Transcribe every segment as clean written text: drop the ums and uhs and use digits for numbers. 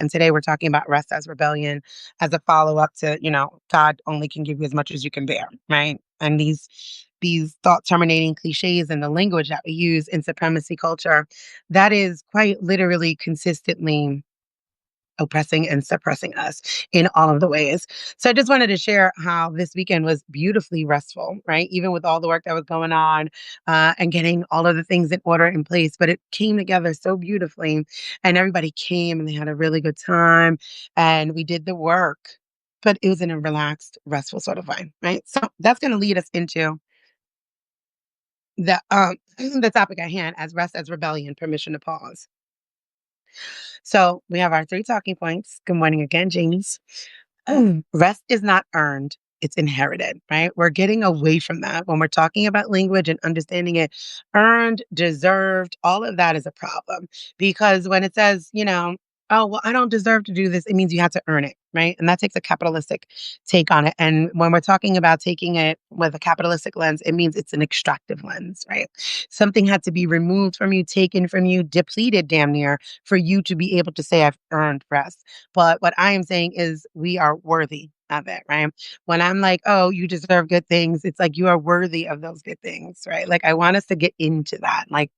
And today we're talking about rest as rebellion as a follow-up to, God only can give you as much as you can bear, right? And these thought terminating cliches and the language that we use in supremacy culture, that is quite literally consistently oppressing and suppressing us in all of the ways. So I just wanted to share how this weekend was beautifully restful, right? Even with all the work that was going on and getting all of the things in order in place, but it came together so beautifully. And everybody came and they had a really good time and we did the work, but it was in a relaxed, restful sort of way, right? So that's going to lead us into the the topic at hand as rest as rebellion, permission to pause. So we have our three talking points. Good morning again, James. Rest is not earned, it's inherited, right? We're getting away from that when we're talking about language and understanding it. Earned, deserved, all of that is a problem because when it says, oh, well, I don't deserve to do this, it means you have to earn it, right? And that takes a capitalistic take on it. And when we're talking about taking it with a capitalistic lens, it means it's an extractive lens, right? Something had to be removed from you, taken from you, depleted damn near for you to be able to say, I've earned rest. But what I am saying is we are worthy of it, right? When I'm like, oh, you deserve good things, it's like you are worthy of those good things, right? Like I want us to get into that. Like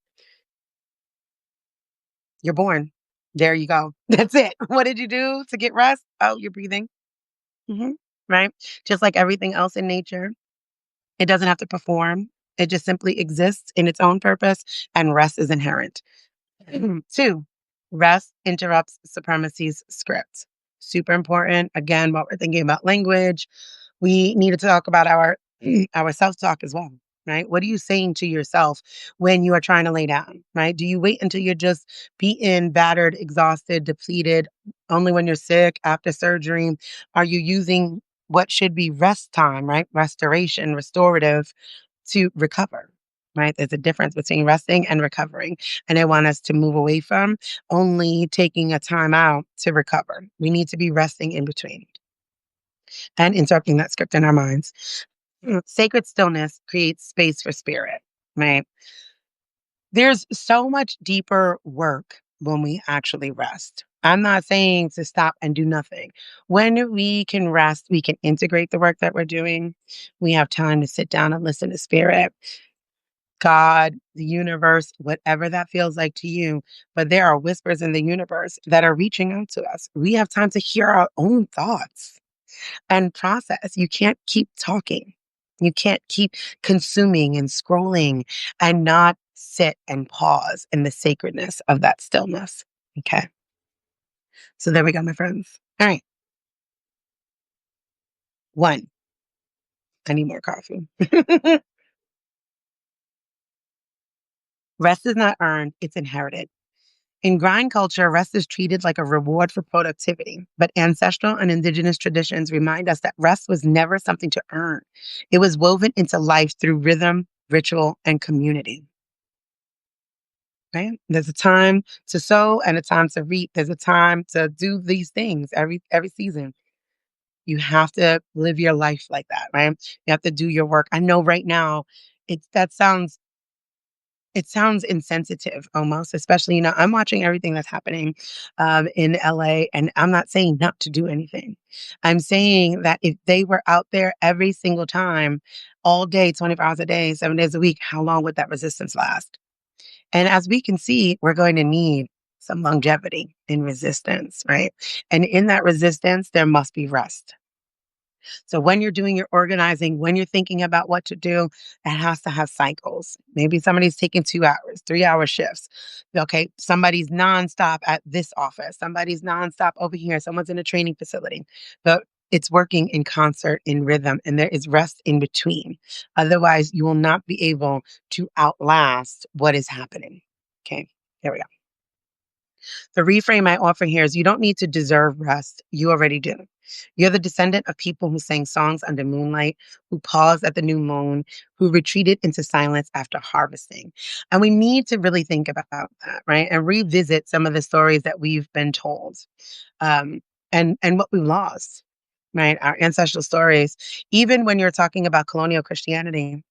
you're born. There you go. That's it. What did you do to get rest? Oh, you're breathing. hmm Right? Just like everything else in nature, it doesn't have to perform. It just simply exists in its own purpose, and rest is inherent. Two, rest interrupts supremacy's script. Super important. Again, while we're thinking about language, we need to talk about our our self-talk as well, right? What are you saying to yourself when you are trying to lay down, right? Do you wait until you're just beaten, battered, exhausted, depleted, only when you're sick after surgery? Are you using what should be rest time, right? Restoration, restorative to recover, right? There's a difference between resting and recovering. And I want us to move away from only taking a time out to recover. We need to be resting in between and interrupting that script in our minds. Sacred stillness creates space for spirit, right? There's so much deeper work when we actually rest. I'm not saying to stop and do nothing. When we can rest, we can integrate the work that we're doing. We have time to sit down and listen to spirit, God, the universe, whatever that feels like to you. But there are whispers in the universe that are reaching out to us. We have time to hear our own thoughts and process. You can't keep talking. You can't keep consuming and scrolling and not sit and pause in the sacredness of that stillness. Okay. So there we go, my friends. All right. One, I need more coffee. Rest is not earned, it's inherited. In grind culture, rest is treated like a reward for productivity, but ancestral and indigenous traditions remind us that rest was never something to earn. It was woven into life through rhythm, ritual, and community. Right? There's a time to sow and a time to reap. There's a time to do these things every season. You have to live your life like that, right? You have to do your work. I know right now it sounds insensitive almost, especially, I'm watching everything that's happening in LA, and I'm not saying not to do anything. I'm saying that if they were out there every single time, all day, 24 hours a day, 7 days a week, how long would that resistance last? And as we can see, we're going to need some longevity in resistance, right? And in that resistance, there must be rest. So when you're doing your organizing, when you're thinking about what to do, it has to have cycles. Maybe somebody's taking 2 hours, 3 hour shifts. Okay, somebody's nonstop at this office, somebody's nonstop over here, someone's in a training facility. But it's working in concert, in rhythm, and there is rest in between. Otherwise, you will not be able to outlast what is happening. Okay, there we go. The reframe I offer here is you don't need to deserve rest. You already do. You're the descendant of people who sang songs under moonlight, who paused at the new moon, who retreated into silence after harvesting. And we need to really think about that, right? And revisit some of the stories that we've been told um, and what we've lost, right? Our ancestral stories. Even when you're talking about colonial Christianity,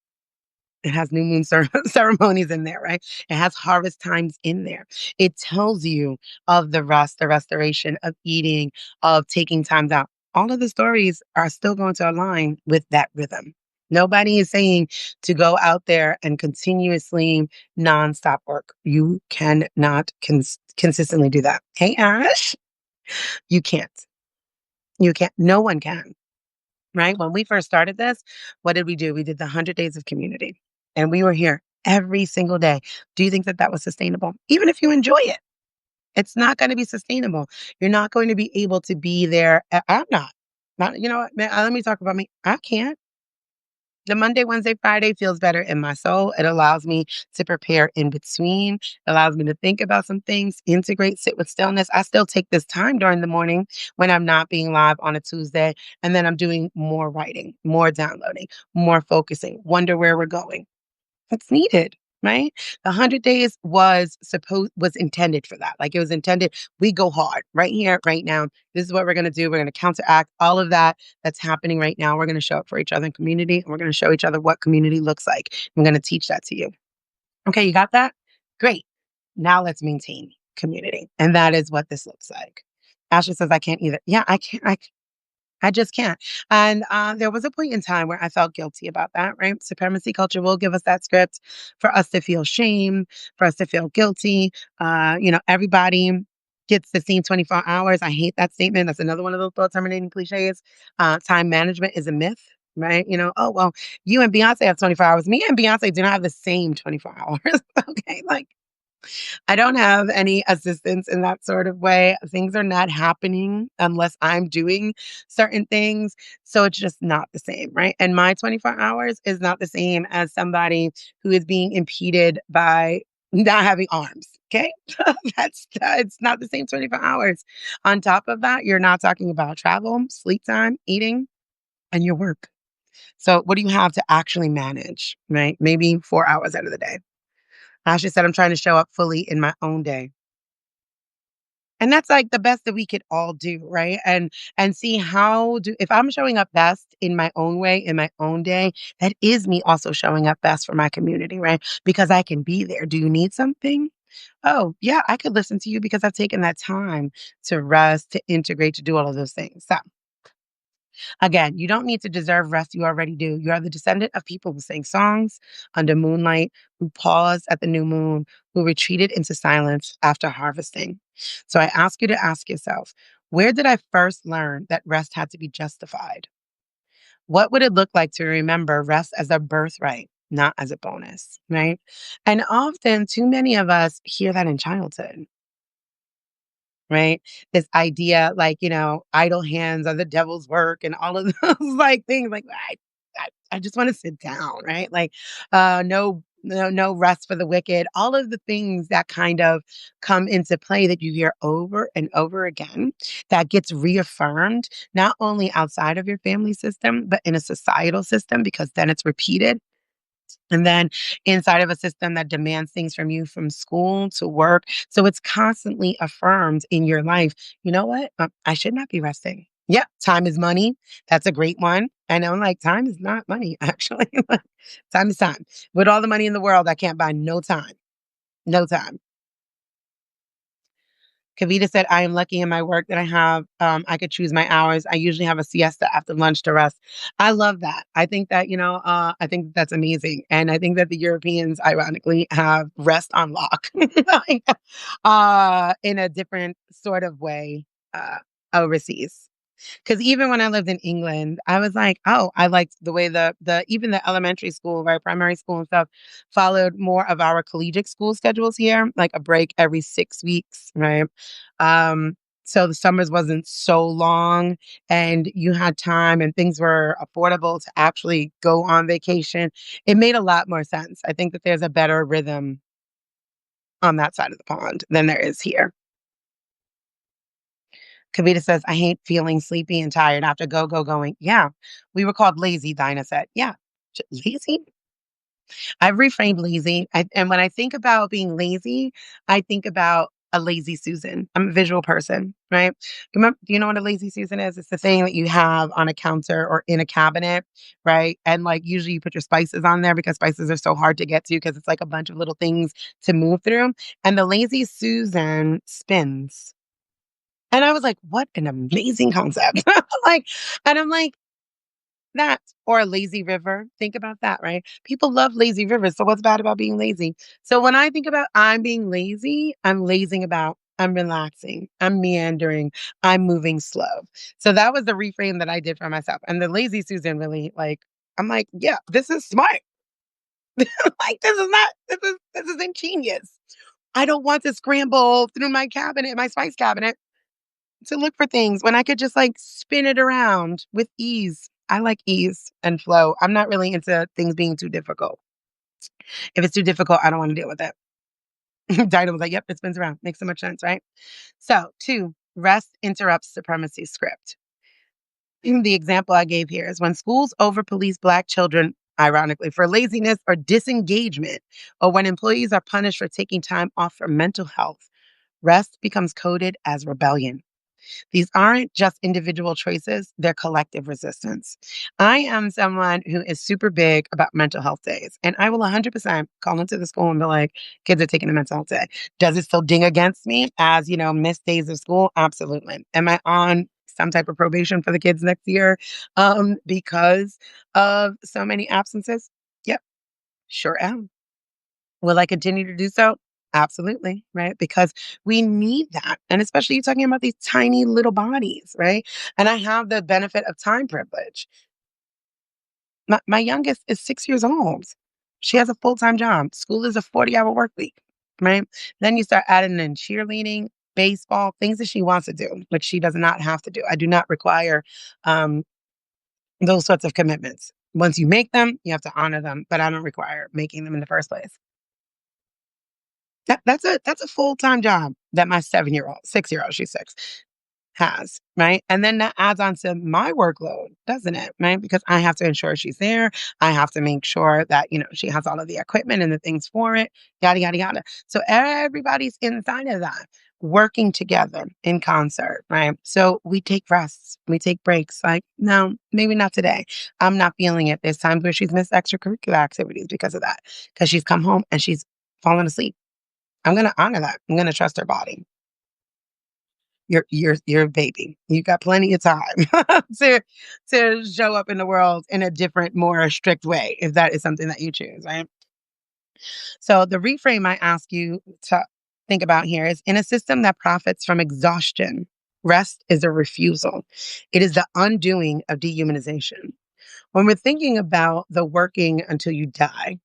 It has new moon ceremonies in there, right? It has harvest times in there. It tells you of the rest, the restoration of eating, of taking times out. All of the stories are still going to align with that rhythm. Nobody is saying to go out there and continuously nonstop work. You cannot consistently do that. Hey, Ash, you can't. You can't. No one can. Right? When we first started this, what did we do? We did the 100 days of community and we were here every single day. Do you think that that was sustainable? Even if you enjoy it, it's not going to be sustainable. You're not going to be able to be there. I'm not. Not, you know what, man, let me talk about me. I can't. The Monday, Wednesday, Friday feels better in my soul. It allows me to prepare in between, allows me to think about some things, integrate, sit with stillness. I still take this time during the morning when I'm not being live on a Tuesday. And then I'm doing more writing, more downloading, more focusing, wonder where we're going. It's needed, right? The 100 days was intended for that. Like it was intended, we go hard right here, right now. This is what we're gonna do. We're gonna counteract all of that that's happening right now. We're gonna show up for each other in community, and we're gonna show each other what community looks like. I'm gonna teach that to you. Okay, you got that? Great. Now let's maintain community. And that is what this looks like. Ashley says, I can't either. Yeah, I can't. I just can't. And there was a point in time where I felt guilty about that, right? Supremacy culture will give us that script for us to feel shame, for us to feel guilty. Everybody gets the same 24 hours. I hate that statement. That's another one of those thought terminating cliches. Time management is a myth. Right. Oh, well, you and Beyonce have 24 hours. Me and Beyonce do not have the same 24 hours. Okay. Like, I don't have any assistance in that sort of way. Things are not happening unless I'm doing certain things. So it's just not the same, right? And my 24 hours is not the same as somebody who is being impeded by not having arms. Okay. It's not the same 24 hours. On top of that, you're not talking about travel, sleep time, eating, and your work. So what do you have to actually manage, right? Maybe 4 hours out of the day. Ashley said, I'm trying to show up fully in my own day. And that's like the best that we could all do, right? And see how do if I'm showing up best in my own way, in my own day, that is me also showing up best for my community, right? Because I can be there. Do you need something? Oh, yeah, I could listen to you because I've taken that time to rest, to integrate, to do all of those things. So again, you don't need to deserve rest. You already do. You are the descendant of people who sang songs under moonlight, who paused at the new moon, who retreated into silence after harvesting. So I ask you to ask yourself, where did I first learn that rest had to be justified? What would it look like to remember rest as a birthright, not as a bonus, right? And often, too many of us hear that in childhood. Right? This idea, like, idle hands are the devil's work and all of those like things like I just want to sit down, right? Like no rest for the wicked. All of the things that kind of come into play that you hear over and over again that gets reaffirmed not only outside of your family system, but in a societal system because then it's repeated and then inside of a system that demands things from you from school to work. So it's constantly affirmed in your life. You know what? I should not be resting. Yep. Time is money. That's a great one. And I'm like, time is not money, actually. Time is time. With all the money in the world, I can't buy no time. No time. Kavita said, I am lucky in my work that I could choose my hours. I usually have a siesta after lunch to rest. I love that. I think that, I think that's amazing. And I think that the Europeans, ironically, have rest on lock like, in a different sort of way overseas. Because even when I lived in England, I was like, oh, I liked the way the even the elementary school, right, primary school and stuff, followed more of our collegiate school schedules here, like a break every 6 weeks, right? So the summers wasn't so long, and you had time, and things were affordable to actually go on vacation. It made a lot more sense. I think that there's a better rhythm on that side of the pond than there is here. Kavita says, I hate feeling sleepy and tired after going. Yeah, we were called lazy, Dinah said. Yeah, lazy? I've reframed lazy. And when I think about being lazy, I think about a lazy Susan. I'm a visual person, right? Do you know what a lazy Susan is? It's the thing that you have on a counter or in a cabinet, right? And like usually you put your spices on there because spices are so hard to get to because it's like a bunch of little things to move through. And the lazy Susan spins. And I was like, what an amazing concept. Like, and I'm like, that or a lazy river. Think about that, right? People love lazy rivers. So what's bad about being lazy? So when I think about I'm being lazy, I'm lazing about, I'm relaxing, I'm meandering, I'm moving slow. So that was the reframe that I did for myself. And the lazy Susan really like, I'm like, yeah, this is smart. Like this is ingenious. I don't want to scramble through my cabinet, my spice cabinet to look for things when I could just like spin it around with ease. I like ease and flow. I'm not really into things being too difficult. If it's too difficult, I don't want to deal with it. Dinah was like, yep, it spins around. Makes so much sense, right? So, two, rest interrupts supremacy script. The example I gave here is when schools over police Black children, ironically, for laziness or disengagement, or when employees are punished for taking time off for mental health, rest becomes coded as rebellion. These aren't just individual choices, they're collective resistance. I am someone who is super big about mental health days, and I will 100% call into the school and be like, kids are taking a mental health day. Does it still ding against me as, missed days of school? Absolutely. Am I on some type of probation for the kids next year because of so many absences? Yep, sure am. Will I continue to do so? Absolutely, right? Because we need that. And especially you're talking about these tiny little bodies, right? And I have the benefit of time privilege. My youngest is 6 years old. She has a full time job. School is a 40-hour work week, right? Then you start adding in cheerleading, baseball, things that she wants to do, which she does not have to do. I do not require um, those sorts of commitments. Once you make them, you have to honor them, but I don't require making them in the first place. That's a full-time job that my 7-year-old, 6-year-old, she's 6, has, right? And then that adds on to my workload, doesn't it? Right? Because I have to ensure she's there. I have to make sure that, she has all of the equipment and the things for it, yada, yada, yada. So everybody's inside of that, working together in concert, right? So we take rests, we take breaks. Like, no, maybe not today. I'm not feeling it. There's times where she's missed extracurricular activities because of that, because she's come home and she's fallen asleep. I'm gonna honor that. I'm gonna trust her body. You're a baby. You got plenty of time to show up in the world in a different, more strict way, if that is something that you choose, right? So the reframe I ask you to think about here is in a system that profits from exhaustion, rest is a refusal. It is the undoing of dehumanization. When we're thinking about the working until you die,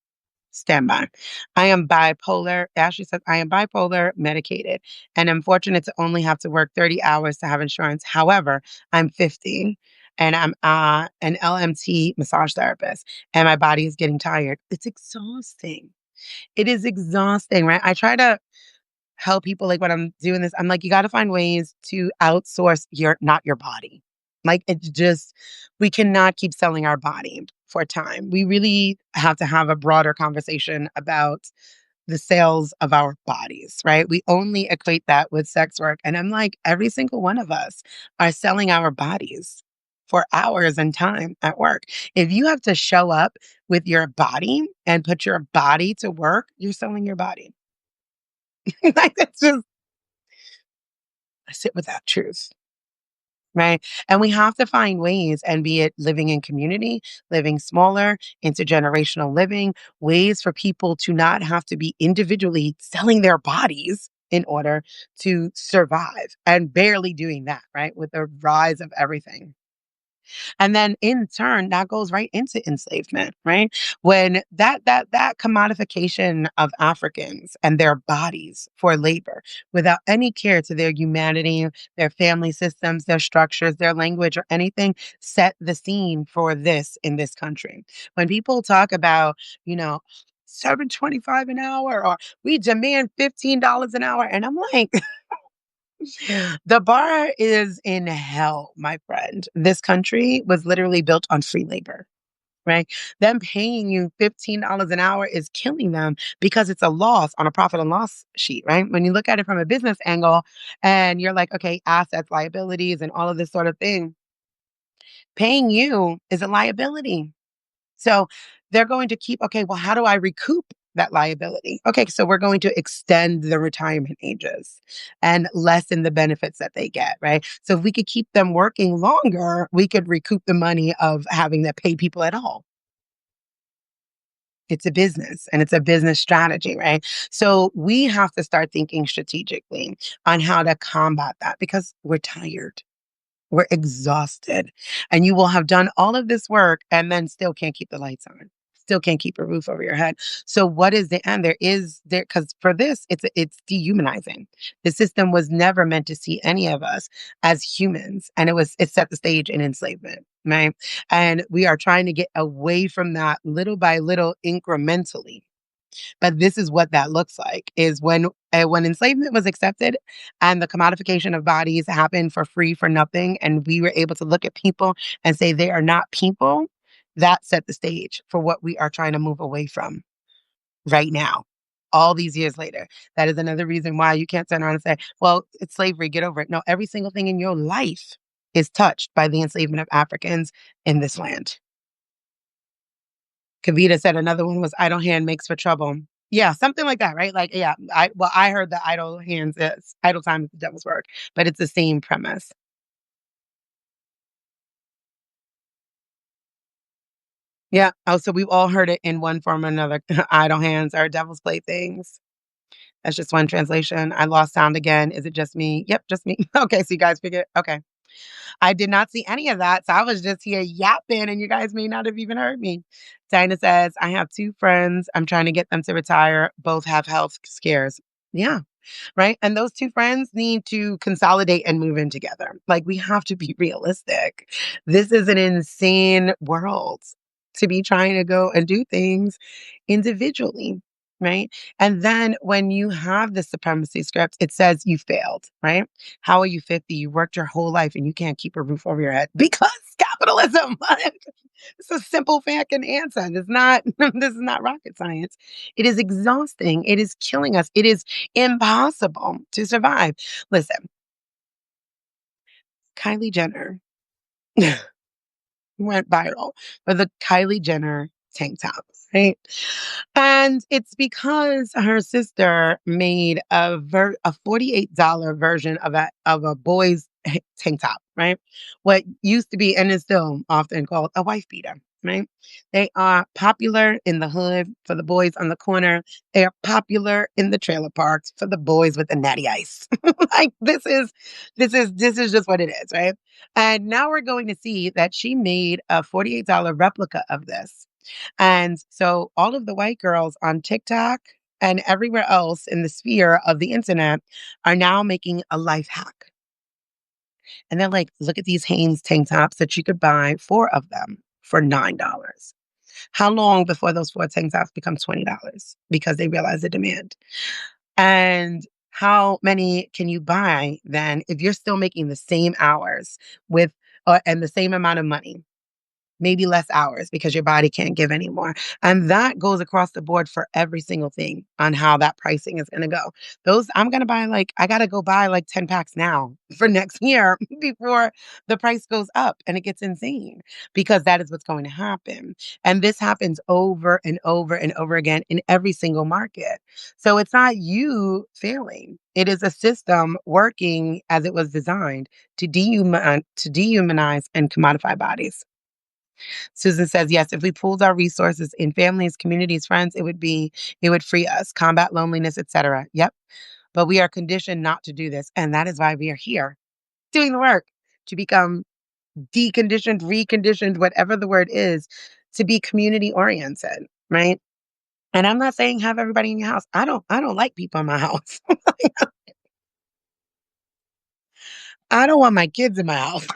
stand by. I am bipolar. Ashley says, I am bipolar, medicated, and I'm fortunate to only have to work 30 hours to have insurance. However, I'm 50 and I'm an LMT massage therapist, and my body is getting tired. It's exhausting. It is exhausting, right? I try to help people like when I'm doing this, I'm like, you got to find ways to outsource not your body. Like it's just, we cannot keep selling our body for time. We really have to have a broader conversation about the sales of our bodies, right? We only equate that with sex work. And I'm like, every single one of us are selling our bodies for hours and time at work. If you have to show up with your body and put your body to work, you're selling your body. Like that's just I sit with that truth, right? And we have to find ways, and be it living in community, living smaller, intergenerational living, ways for people to not have to be individually selling their bodies in order to survive and barely doing that, right? With the rise of everything. And then in turn, that goes right into enslavement, right? When that commodification of Africans and their bodies for labor without any care to their humanity, their family systems, their structures, their language, or anything set the scene for this in this country. When people talk about, you know, 7.25 an hour or we demand $15 an hour. And I'm like, the bar is in hell, my friend. This country was literally built on free labor. right? Them paying you $15 an hour is killing them because it's a loss on a profit and loss sheet, right? When you look at it from a business angle and you're like, okay, assets, liabilities, and all of this sort of thing, paying you is a liability. So they're going to keep, okay, well, how do I recoup that liability? Okay, so we're going to extend the retirement ages and lessen the benefits that they get, right? So if we could keep them working longer, we could recoup the money of having to pay people at all. It's a business and it's a business strategy, right? So we have to start thinking strategically on how to combat that because we're tired. We're exhausted. And you will have done all of this work and then still can't keep the lights on. Still can't keep a roof over your head. So what is the end? There is there because for this, it's dehumanizing. The system was never meant to see any of us as humans. And it set the stage in enslavement. Right. And we are trying to get away from that little by little incrementally. But this is what that looks like is when enslavement was accepted and the commodification of bodies happened for free for nothing and we were able to look at people and say they are not people, that set the stage for what we are trying to move away from right now. All these years later. That is another reason why you can't turn around and say, well, it's slavery, get over it. No, every single thing in your life is touched by the enslavement of Africans in this land. Kavita said another one was idle hand makes for trouble. Yeah, something like that, right? Like, yeah, I heard that idle time is the devil's work, but it's the same premise. Yeah. Oh, so we've all heard it in one form or another. Idle hands are devil's playthings. That's just one translation. I lost sound again. Is it just me? Yep, just me. Okay, so you guys figured. Okay. I did not see any of that. So I was just here yapping, and you guys may not have even heard me. Dinah says, I have two friends. I'm trying to get them to retire. Both have health scares. Yeah. Right. And those two friends need to consolidate and move in together. Like, we have to be realistic. This is an insane world to be trying to go and do things individually. Right. And then when you have the supremacy script, it says you failed. Right. How are you 50? You worked your whole life and you can't keep a roof over your head because capitalism. It's a simple fucking answer. It's not, this is not rocket science. It is exhausting. It is killing us. It is impossible to survive. Listen, Kylie Jenner went viral for the Kylie Jenner tank top, right? And it's because her sister made a $48 version of a boy's tank top, right? What used to be and is still often called a wife beater, right? They are popular in the hood for the boys on the corner. They are popular in the trailer parks for the boys with the natty ice. Like, this is just what it is, right? And now we're going to see that she made a $48 replica of this. And so all of the white girls on TikTok and everywhere else in the sphere of the internet are now making a life hack. And they're like, look at these Hanes tank tops that you could buy four of them for $9. How long before those four tank tops become $20? Because they realize the demand. And how many can you buy then if you're still making the same hours with and the same amount of money? Maybe less hours because your body can't give anymore. And that goes across the board for every single thing on how that pricing is going to go. Those I'm going to buy like I got to go buy like 10 packs now for next year before the price goes up and it gets insane because that is what's going to happen. And this happens over and over and over again in every single market. So it's not you failing. It is a system working as it was designed to dehumanize and commodify bodies. Susan says, yes, if we pooled our resources in families, communities, friends, it would free us, combat loneliness, etc. Yep. But we are conditioned not to do this. And that is why we are here doing the work to become deconditioned, reconditioned, whatever the word is, to be community oriented. Right. And I'm not saying have everybody in your house. I don't like people in my house. I don't want my kids in my house.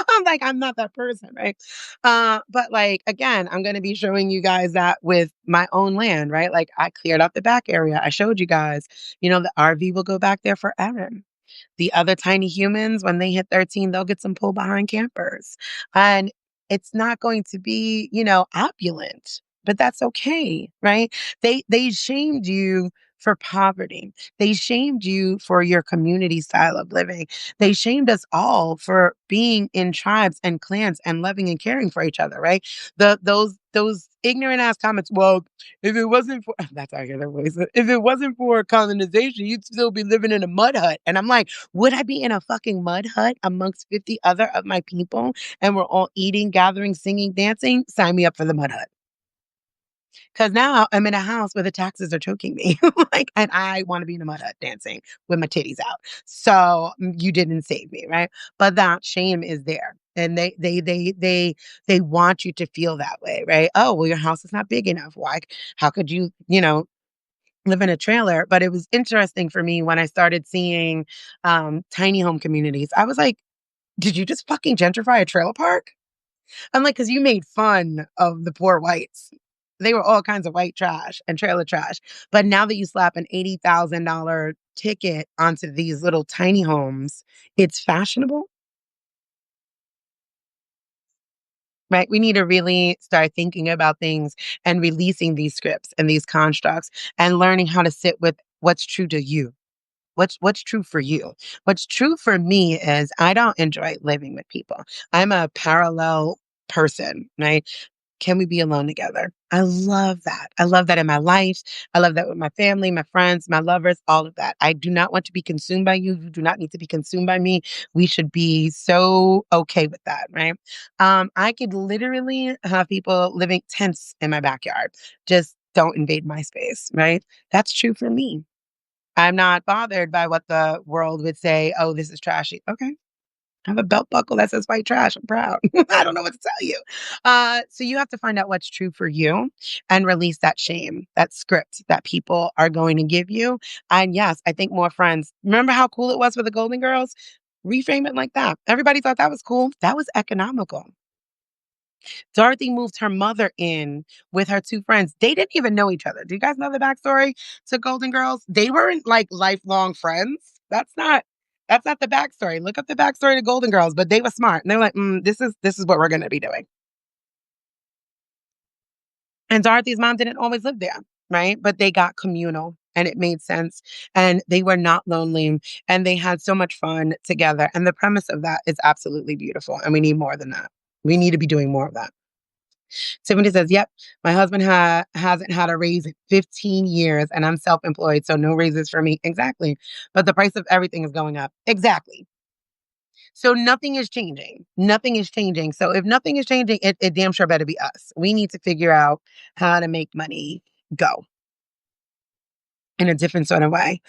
I'm like, I'm not that person, right? But like again, I'm gonna be showing you guys that with my own land, right? Like I cleared out the back area. I showed you guys, the RV will go back there forever. The other tiny humans, when they hit 13, they'll get some pull behind campers. And it's not going to be, opulent, but that's okay, right? They shamed you for poverty. They shamed you for your community style of living. They shamed us all for being in tribes and clans and loving and caring for each other, right? Those ignorant ass comments, well, if it wasn't for that's how I hear their voice. If it wasn't for colonization, you'd still be living in a mud hut. And I'm like, would I be in a fucking mud hut amongst 50 other of my people and we're all eating, gathering, singing, dancing? Sign me up for the mud hut. Because now I'm in a house where the taxes are choking me. Like, and I want to be in a mud hut dancing with my titties out. So you didn't save me, right? But that shame is there. And they want you to feel that way, right? Oh, well, your house is not big enough. Why? How could you, live in a trailer? But it was interesting for me when I started seeing tiny home communities. I was like, did you just fucking gentrify a trailer park? I'm like, because you made fun of the poor whites. They were all kinds of white trash and trailer trash. But now that you slap an $80,000 ticket onto these little tiny homes, it's fashionable, right? We need to really start thinking about things and releasing these scripts and these constructs and learning how to sit with what's true to you. What's true for you? What's true for me is I don't enjoy living with people. I'm a parallel person, right? Can we be alone together? I love that. I love that in my life. I love that with my family, my friends, my lovers, all of that. I do not want to be consumed by you. You do not need to be consumed by me. We should be so okay with that, right? I could literally have people living tents in my backyard. Just don't invade my space, right? That's true for me. I'm not bothered by what the world would say. Oh, this is trashy. Okay. I have a belt buckle that says white trash. I'm proud. I don't know what to tell you. So you have to find out what's true for you and release that shame, that script that people are going to give you. And yes, I think more friends. Remember how cool it was for the Golden Girls? Reframe it like that. Everybody thought that was cool. That was economical. Dorothy moved her mother in with her two friends. They didn't even know each other. Do you guys know the backstory to Golden Girls? They weren't like lifelong friends. That's not the backstory. Look up the backstory to Golden Girls, but they were smart. And they were like, this is what we're gonna be doing. And Dorothy's mom didn't always live there, right? But they got communal and it made sense. And they were not lonely and they had so much fun together. And the premise of that is absolutely beautiful. And we need more than that. We need to be doing more of that. Tiffany says, "Yep, my husband hasn't had a raise in 15 years and I'm self-employed, so no raises for me." Exactly. But the price of everything is going up. Exactly. So nothing is changing. Nothing is changing. So if nothing is changing, it damn sure better be us. We need to figure out how to make money go in a different sort of way.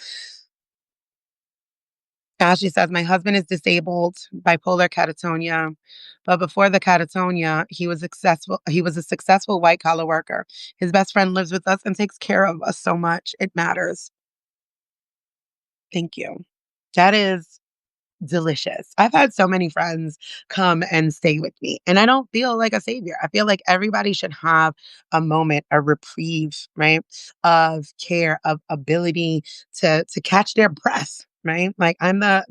Ashley says, my husband is disabled, bipolar catatonia. But before the catatonia, he was successful. He was a successful white collar worker. His best friend lives with us and takes care of us so much. It matters. Thank you. That is delicious. I've had so many friends come and stay with me, and I don't feel like a savior. I feel like everybody should have a moment, a reprieve, right, of care, of ability to catch their breath. Right, like I'm the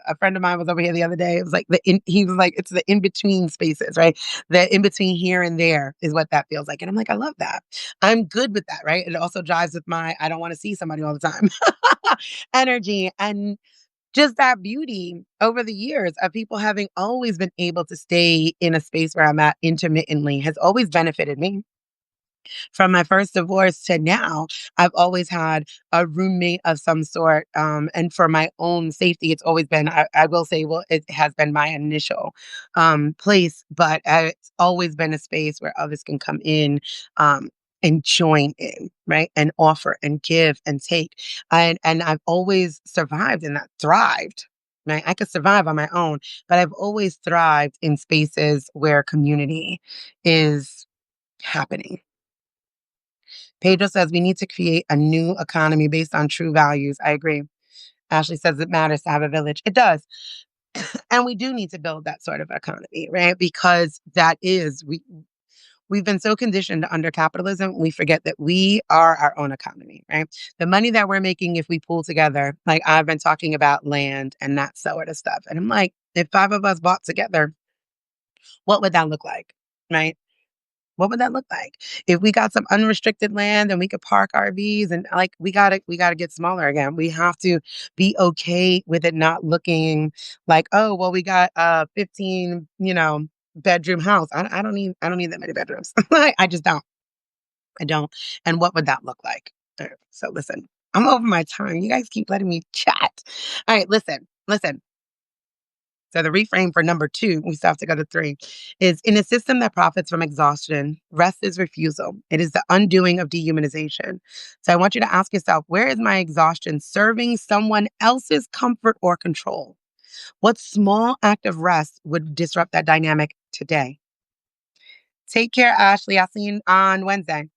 a friend of mine was over here the other day. It was like he was like it's the in between spaces, right? The in between here and there is what that feels like, and I'm like I love that. I'm good with that, right? It also jives with my I don't want to see somebody all the time energy and just that beauty over the years of people having always been able to stay in a space where I'm at intermittently has always benefited me. From my first divorce to now, I've always had a roommate of some sort. And for my own safety, it's always been, I will say, well, it has been my initial place, but it's always been a space where others can come in. And join in, right? And offer and give and take. And I've always survived and that thrived. Right? I could survive on my own, but I've always thrived in spaces where community is happening. Pedro says we need to create a new economy based on true values. I agree. Ashley says it matters to have a village. It does. And we do need to build that sort of economy, right? Because that is we've been so conditioned under capitalism, we forget that we are our own economy, right? The money that we're making if we pull together, like I've been talking about land and that sort of stuff. And I'm like, if five of us bought together, What would that look like? Right? What would that look like? If we got some unrestricted land and we could park RVs and like we gotta get smaller again. We have to be okay with it not looking like, oh, well, we got a 15, bedroom house. I don't need that many bedrooms. I just don't. I don't. And what would that look like? So listen, I'm over my time. You guys keep letting me chat. All right, listen. So the reframe for number two, we still have to go to three, is in a system that profits from exhaustion, rest is refusal. It is the undoing of dehumanization. So I want you to ask yourself, where is my exhaustion serving someone else's comfort or control? What small act of rest would disrupt that dynamic today? Take care, Ashley. I'll see you on Wednesday.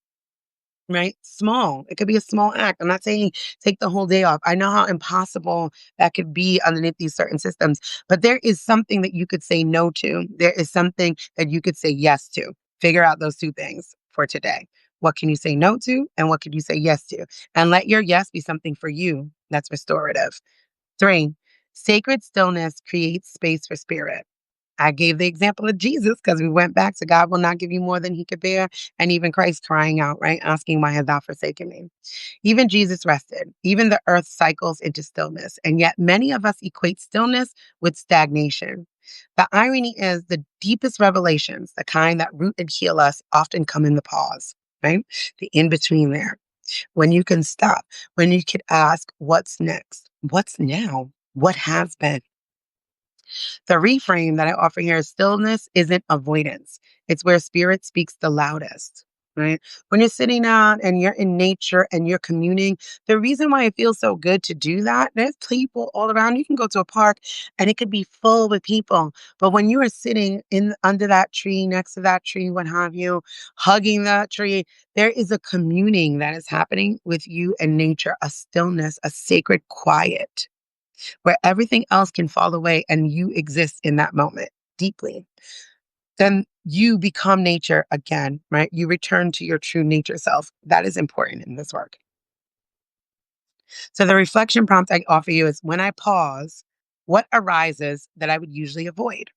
Right? Small. It could be a small act. I'm not saying take the whole day off. I know how impossible that could be underneath these certain systems, but there is something that you could say no to. There is something that you could say yes to. Figure out those two things for today. What can you say no to and what can you say yes to? And let your yes be something for you that's restorative. Three, sacred stillness creates space for spirit. I gave the example of Jesus because we went back to God will not give you more than he could bear. And even Christ crying out, right? Asking, why hast thou forsaken me? Even Jesus rested. Even the earth cycles into stillness. And yet many of us equate stillness with stagnation. The irony is the deepest revelations, the kind that root and heal us, often come in the pause, right? The in between there. When you can stop, when you could ask, what's next? What's now? What has been? The reframe that I offer here is stillness isn't avoidance. It's where spirit speaks the loudest, right? When you're sitting out and you're in nature and you're communing, the reason why it feels so good to do that, there's people all around. You can go to a park and it could be full with people. But when you are sitting in under that tree, next to that tree, what have you, hugging that tree, there is a communing that is happening with you and nature, a stillness, a sacred quiet where everything else can fall away and you exist in that moment deeply, then you become nature again, right? You return to your true nature self. That is important in this work. So the reflection prompt I offer you is when I pause, what arises that I would usually avoid?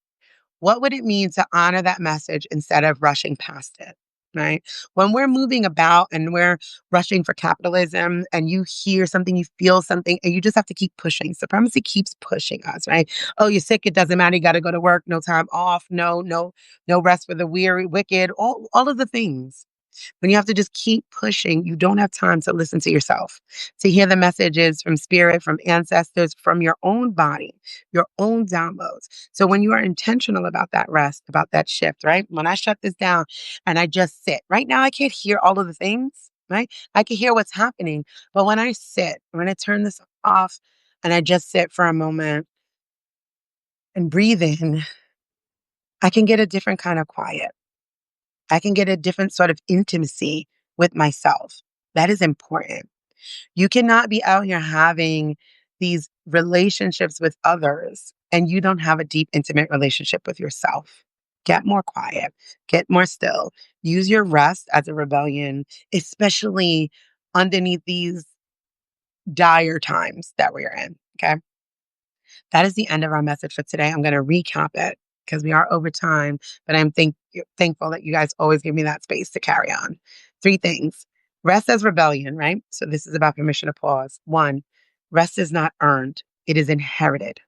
What would it mean to honor that message instead of rushing past it? Right. When we're moving about and we're rushing for capitalism and you hear something, you feel something, and you just have to keep pushing. Supremacy keeps pushing us, right? Oh, you're sick. It doesn't matter. You got to go to work. No time off. No rest for the weary, wicked, all of the things. When you have to just keep pushing, you don't have time to listen to yourself, to hear the messages from spirit, from ancestors, from your own body, your own downloads. So when you are intentional about that rest, about that shift, right? When I shut this down and I just sit, right now I can't hear all of the things, right? I can hear what's happening. But when I sit, when I turn this off and I just sit for a moment and breathe in, I can get a different kind of quiet. I can get a different sort of intimacy with myself. That is important. You cannot be out here having these relationships with others and you don't have a deep, intimate relationship with yourself. Get more quiet, get more still. Use your rest as a rebellion, especially underneath these dire times that we're in. Okay. That is the end of our message for today. I'm going to recap it because we are over time, but I'm thankful that you guys always give me that space to carry on. Three things. Rest as rebellion, right? So this is about permission to pause. One, rest is not earned, it is inherited.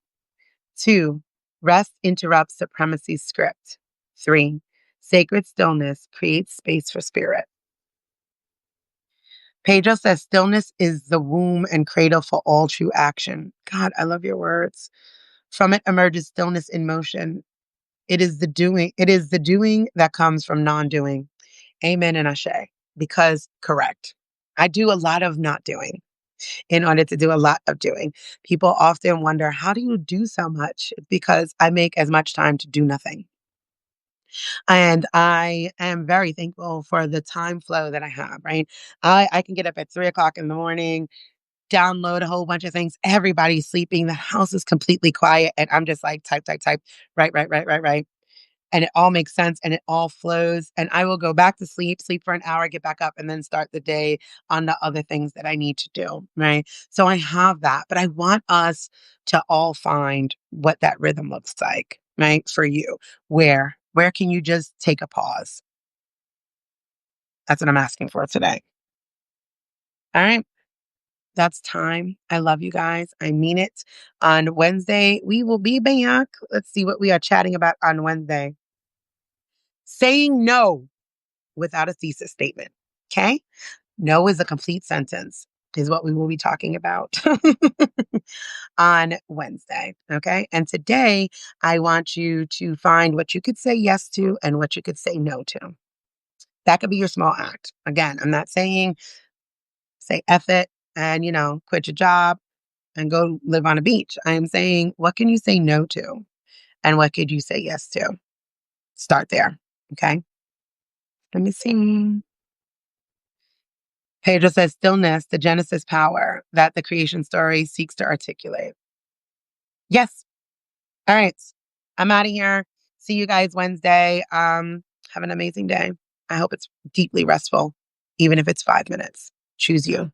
Two, rest interrupts supremacy script. Three, sacred stillness creates space for spirit. Pedro says stillness is the womb and cradle for all true action. God, I love your words. From it emerges stillness in motion. It is the doing that comes from non-doing. Amen and ashe. Because correct. I do a lot of not doing in order to do a lot of doing. People often wonder, how do you do so much? It's because I make as much time to do nothing. And I am very thankful for the time flow that I have, right? I can get up at 3 o'clock in the morning, download a whole bunch of things. Everybody's sleeping. The house is completely quiet. And I'm just like, type, type, type, right. And it all makes sense and it all flows. And I will go back to sleep for an hour, get back up, and then start the day on the other things that I need to do. Right. So I have that. But I want us to all find what that rhythm looks like, right? For you. Where? Where can you just take a pause? That's what I'm asking for today. All right. That's time. I love you guys. I mean it. On Wednesday, we will be back. Let's see what we are chatting about on Wednesday. Saying no without a thesis statement. Okay. No is a complete sentence, is what we will be talking about on Wednesday. Okay. And today, I want you to find what you could say yes to and what you could say no to. That could be your small act. Again, I'm not saying say F it and, quit your job and go live on a beach. I am saying, what can you say no to? And what could you say yes to? Start there. Okay. Let me see. Pedro says, stillness, the Genesis power that the creation story seeks to articulate. Yes. All right. I'm out of here. See you guys Wednesday. Have an amazing day. I hope it's deeply restful, even if it's 5 minutes. Choose you.